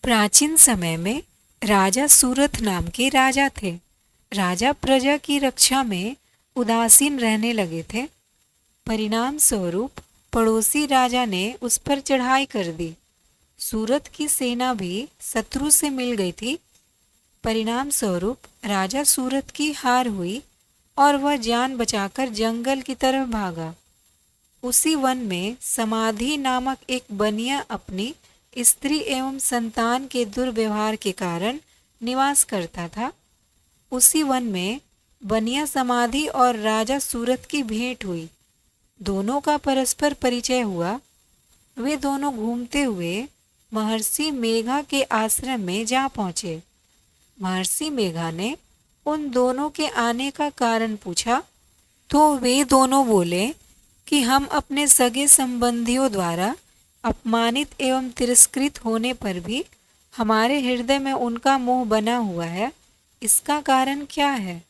प्राचीन समय में राजा सूरथ नाम के राजा थे। राजा प्रजा की रक्षा में उदासीन रहने लगे थे। परिणाम स्वरूप पड़ोसी राजा ने उस पर चढ़ाई कर दी। सूरथ की सेना भी शत्रु से मिल गई थी। परिणाम स्वरूप राजा सूरथ की हार हुई और वह जान बचाकर जंगल की तरफ भागा। उसी वन में समाधि नामक एक बनिया अपनी स्त्री एवं संतान के दुर्व्यवहार के कारण निवास करता था। उसी वन में बनिया समाधि और राजा सूरथ की भेंट हुई। दोनों का परस्पर परिचय हुआ। वे दोनों घूमते हुए महर्षि मेघा के आश्रम में जा पहुंचे। महर्षि मेघा ने उन दोनों के आने का कारण पूछा तो वे दोनों बोले कि हम अपने सगे संबंधियों द्वारा अपमानित एवं तिरस्कृत होने पर भी हमारे हृदय में उनका मोह बना हुआ है। इसका कारण क्या है?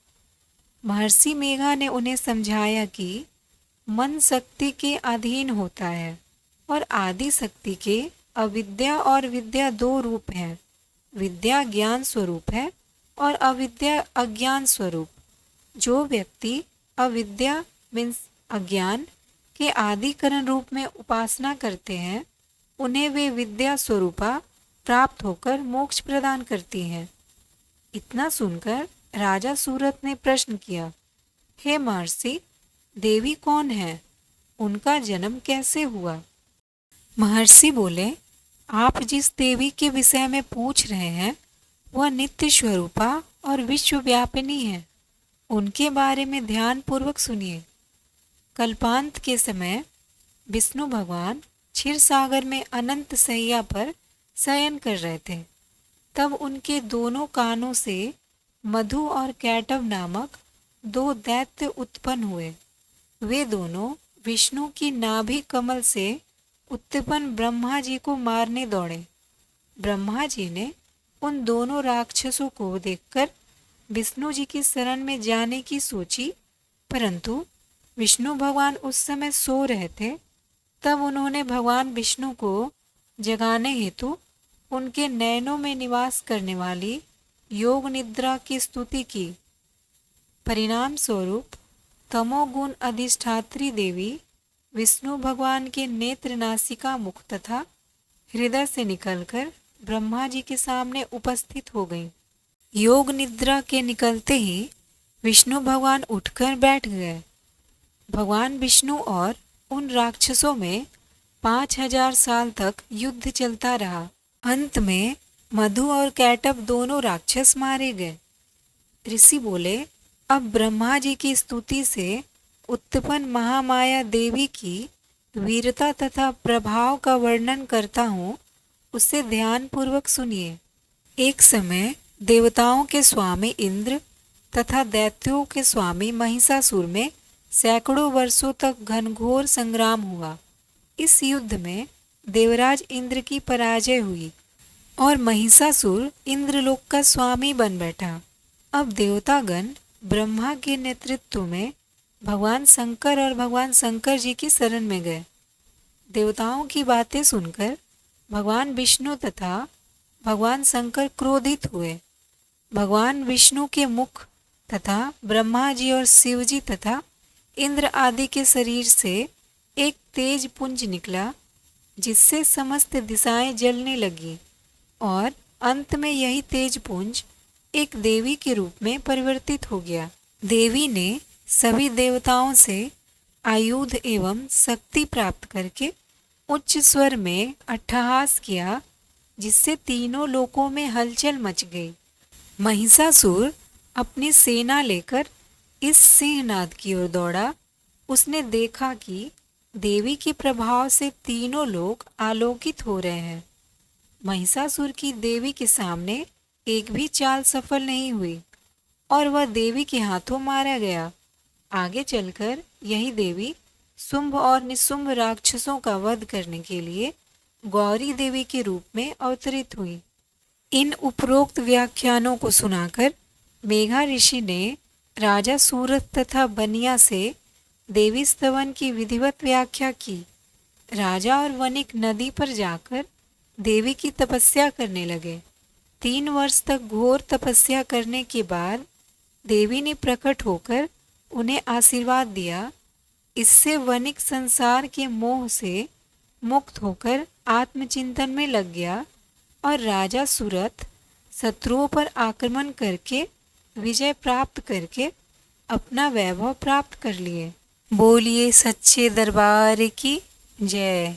महर्षि मेघा ने उन्हें समझाया कि मन शक्ति के अधीन होता है और आदि शक्ति के अविद्या और विद्या दो रूप हैं। विद्या ज्ञान स्वरूप है और अविद्या अज्ञान स्वरूप। जो व्यक्ति अविद्या मीन्स अज्ञान के आदिकरण रूप में उपासना करते हैं उन्हें वे विद्या स्वरूपा प्राप्त होकर मोक्ष प्रदान करती हैं। इतना सुनकर राजा सूरथ ने प्रश्न किया, हे महर्षि, देवी कौन है? उनका जन्म कैसे हुआ? महर्षि बोले, आप जिस देवी के विषय में पूछ रहे हैं वह नित्य स्वरूपा और विश्वव्यापिनी है। उनके बारे में ध्यान पूर्वक सुनिए। कल्पांत के समय विष्णु भगवान क्षीर सागर में अनंत सैया पर शयन कर रहे थे। तब उनके दोनों कानों से मधु और कैटव नामक दो दैत्य उत्पन्न हुए। वे दोनों विष्णु की नाभि कमल से उत्पन्न ब्रह्मा जी को मारने दौड़े। ब्रह्मा जी ने उन दोनों राक्षसों को देखकर विष्णु जी की शरण में जाने की सोची, परंतु विष्णु भगवान उस समय सो रहे थे। तब उन्होंने भगवान विष्णु को जगाने हेतु उनके नयनों में निवास करने वाली योग निद्रा की स्तुति की। परिणाम स्वरूप तमोगुण अधिष्ठात्री देवी विष्णु भगवान के नेत्र, नासिका, मुख तथा हृदय से निकलकर ब्रह्मा जी के सामने उपस्थित हो गई। योग निद्रा के निकलते ही विष्णु भगवान उठकर बैठ गए। भगवान विष्णु और उन राक्षसों में 5000 साल तक युद्ध चलता रहा। अंत में मधु और कैटव दोनों राक्षस मारे गए। ऋषि बोले, अब ब्रह्मा जी की स्तुति से उत्पन्न महामाया देवी की वीरता तथा प्रभाव का वर्णन करता हूँ, उससे ध्यान पूर्वक सुनिए। एक समय देवताओं के स्वामी इंद्र तथा दैत्यों के स्वामी महिषासुर में सैकड़ों वर्षों तक घनघोर संग्राम हुआ। इस युद्ध में देवराज इंद्र की पराजय हुई और महिषासुर इंद्रलोक का स्वामी बन बैठा। अब देवतागण ब्रह्मा के नेतृत्व में भगवान शंकर और भगवान शंकर जी की शरण में गए। देवताओं की बातें सुनकर भगवान विष्णु तथा भगवान शंकर क्रोधित हुए। भगवान विष्णु के मुख तथा ब्रह्मा जी और शिव जी तथा इंद्र आदि के शरीर से एक तेज पुंज निकला, जिससे समस्त दिशाएं जलने लगी और अंत में यही तेज पुंज एक देवी के रूप में परिवर्तित हो गया। देवी ने सभी देवताओं से आयुध एवं शक्ति प्राप्त करके उच्च स्वर में अट्टहास किया, जिससे तीनों लोकों में हलचल मच गई। महिषासुर अपनी सेना लेकर इस सिंहनाद की ओर दौड़ा। उसने देखा कि देवी के प्रभाव से तीनों लोग आलोकित हो रहे हैं। महिषासुर की देवी के सामने एक भी चाल सफल नहीं हुई और वह देवी के हाथों मारा गया। आगे चलकर यही देवी शुंभ और निशुंभ राक्षसों का वध करने के लिए गौरी देवी के रूप में अवतरित हुई। इन उपरोक्त व्याख्यानों को सुनाकर मेघा ऋषि ने राजा सूरथ तथा बनिया से देवी स्तवन की विधिवत व्याख्या की। राजा और वणिक नदी पर जाकर देवी की तपस्या करने लगे। 3 वर्ष तक घोर तपस्या करने के बाद देवी ने प्रकट होकर उन्हें आशीर्वाद दिया। इससे वनिक संसार के मोह से मुक्त होकर आत्मचिंतन में लग गया और राजा सूरथ शत्रुओं पर आक्रमण करके विजय प्राप्त करके अपना वैभव प्राप्त कर लिए। बोलिए सच्चे दरबार की जय।